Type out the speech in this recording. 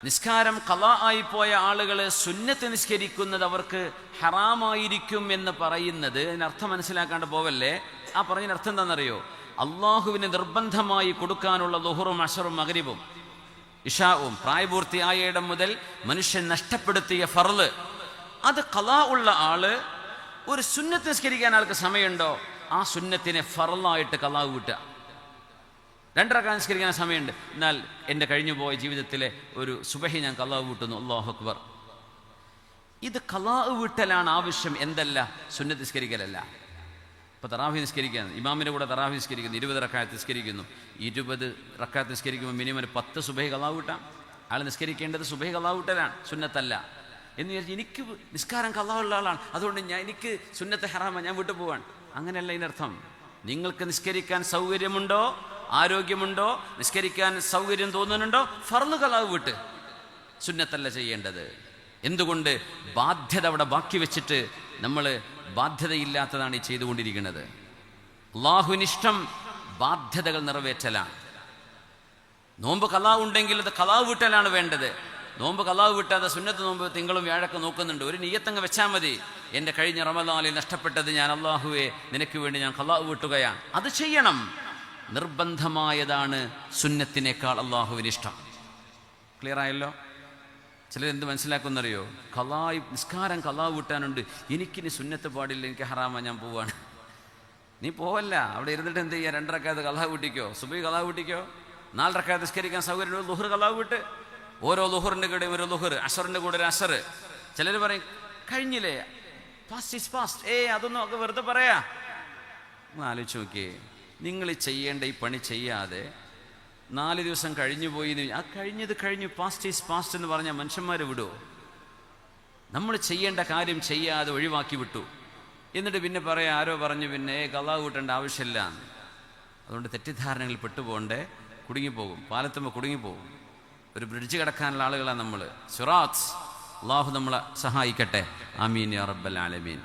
നിസ്കാരം ഖളാ ആയി പോയ ആളുകൾ സുന്നത്ത് നിസ്കരിക്കുന്നത് അവർക്ക് ഹറാമായിരിക്കും എന്ന് പറയുന്നത് അതിനർത്ഥം മനസ്സിലാക്കാണ്ട് പോവല്ലേ. ആ പറഞ്ഞതിന് അർത്ഥം എന്താണെന്നറിയോ? അള്ളാഹുവിന് നിർബന്ധമായി കൊടുക്കാനുള്ള ളുഹറും അശറും മഗ്രിബും ഇഷാവും പ്രായപൂർത്തിയായ ഇടം മുതൽ മനുഷ്യൻ നഷ്ടപ്പെടുത്തിയ ഫർള്, അത് ഖളാ ഉള്ള ആള് ഒരു സുന്നത്ത് നിസ്കരിക്കാൻ ആൾക്ക് സമയമുണ്ടോ, ആ സുന്നത്തിനെ ഫർളായിട്ട് ഖളാ വീട്ടുക. 2 റക്അത്ത് നിസ്കരിക്കാൻ സമയമുണ്ട്, എന്നാൽ എൻ്റെ കഴിഞ്ഞു പോയ ജീവിതത്തിലെ ഒരു സുബഹി ഞാൻ ഖളാ വീട്ടുന്നു. അല്ലാഹു അക്ബർ. ഇത് ഖളാ വീട്ടലാണ് ആവശ്യം, എന്തല്ല സുന്നത്ത് നിസ്കരിക്കലല്ല. ഇപ്പോൾ തറാവീഹ് നിസ്കരിക്കാൻ ഇമാമിൻ്റെ കൂടെ തറാവീഹ് നിസ്കരിക്കുന്നു, 20 റക്അത്ത് നിസ്കരിക്കുന്നു. 20 റക്അത്ത് നിസ്കരിക്കുമ്പോൾ മിനിമം 10 സുബഹി ഖളാ വീട്ടാം. ആൾ നിസ്കരിക്കേണ്ടത് സുബഹി ഖളാ വീട്ടലാണ്, സുന്നത്തല്ല. എന്ന് വിചാരിച്ച് എനിക്ക് നിസ്കാരം ഖളാ ഉള്ള ആളാണ്, അതുകൊണ്ട് എനിക്ക് സുന്നത്ത് ഹറാമാണ്, ഞാൻ വീട്ടിൽ പോവാൻ, അങ്ങനെയല്ല ഇതിനർത്ഥം. നിങ്ങൾക്ക് നിസ്കരിക്കാൻ സൗകര്യമുണ്ടോ, ആരോഗ്യമുണ്ടോ, നിസ്കരിക്കാൻ സൗകര്യം തോന്നുന്നുണ്ടോ, ഫർള് ഖളാ വീട്ട്, സുന്നത്തല്ല ചെയ്യേണ്ടത്. എന്തുകൊണ്ട്? ബാധ്യത അവിടെ ബാക്കി വെച്ചിട്ട് നമ്മൾ ബാധ്യതയില്ലാത്തതാണ് ഈ ചെയ്തുകൊണ്ടിരിക്കുന്നത്. അള്ളാഹുവിനിഷ്ടം ബാധ്യതകൾ നിറവേറ്റലാണ്. നോമ്പ് ഖളാ ഉണ്ടെങ്കിൽ അത് ഖളാ വീട്ടലാണ് വേണ്ടത്. നോമ്പ് ഖളാ വീട്ടാതെ സുന്നത്ത് നോമ്പ് തിങ്കളും വ്യാഴൊക്കെ നോക്കുന്നുണ്ട്, ഒരു നിയ്യത്തങ്ങ് വെച്ചാൽ മതി. എൻ്റെ കഴിഞ്ഞ റമദാനിൽ നഷ്ടപ്പെട്ടത് ഞാൻ അള്ളാഹുവേ നിനക്ക് വേണ്ടി ഞാൻ ഖളാ വീട്ടുകയാണ്. അത് ചെയ്യണം. നിർബന്ധമായതാണ് സുന്നത്തിനേക്കാൾ അള്ളാഹുവിനിഷ്ടം. ക്ലിയർ ആയല്ലോ? ചിലരെന്ത് മനസ്സിലാക്കുന്നറിയോ? നിസ്കാരം ഖളാ വീട്ടാനുണ്ട്, എനിക്കിനി സുന്നത്ത് പാടില്ല, എനിക്ക് ഹറാമ, ഞാൻ പോവാണ്. നീ പോവല്ല, അവിടെ ഇരുന്നിട്ട് എന്ത് ചെയ്യുക? 2 റക്അത്ത് ഖളാ വീട്ടിക്കോ, സുബഹി ഖളാ വീട്ടിക്കോ. 4 റക്അത്ത് നിസ്കരിക്കാൻ സൗകര്യം ളുഹർ ഖളാ വീട്ട്. ഓരോ ളുഹറിൻ്റെ കൂടെ ഒരു ളുഹർ, അസറിൻ്റെ കൂടെ ഒരു അസർ. ചിലർ പറയും കഴിഞ്ഞില്ലേ, പാസ്റ്റ് ഈസ് പാസ്റ്റ്. അതൊന്നും ഒക്കെ വെറുതെ പറയാ. ഒന്ന് ആലോചിച്ച് നോക്കിയേ, നിങ്ങൾ ചെയ്യേണ്ട ഈ പണി ചെയ്യാതെ 4 ദിവസം കഴിഞ്ഞു പോയി, ആ കഴിഞ്ഞത് കഴിഞ്ഞു, പാസ്റ്റ് ഈസ് പാസ്റ്റ് എന്ന് പറഞ്ഞാൽ മനുഷ്യന്മാർ വിടുമോ? നമ്മൾ ചെയ്യേണ്ട കാര്യം ചെയ്യാതെ ഒഴിവാക്കി വിട്ടു. എന്നിട്ട് പിന്നെ പറയാം ആരോ പറഞ്ഞു പിന്നെ ഖളാ വീട്ടേണ്ട ആവശ്യമില്ല. അതുകൊണ്ട് തെറ്റിദ്ധാരണകളിൽ പെട്ടുപോകണ്ടേ, കുടുങ്ങിപ്പോകും, പാലത്തുമ്പോൾ കുടുങ്ങിപ്പോകും. ഒരു ബ്രിഡ്ജ് കിടക്കാനുള്ള ആളുകളാണ് നമ്മൾ. സിറാത്ത്. അല്ലാഹു നമ്മളെ സഹായിക്കട്ടെ. ആമീൻ യാ റബ്ബൽ ആലമീൻ.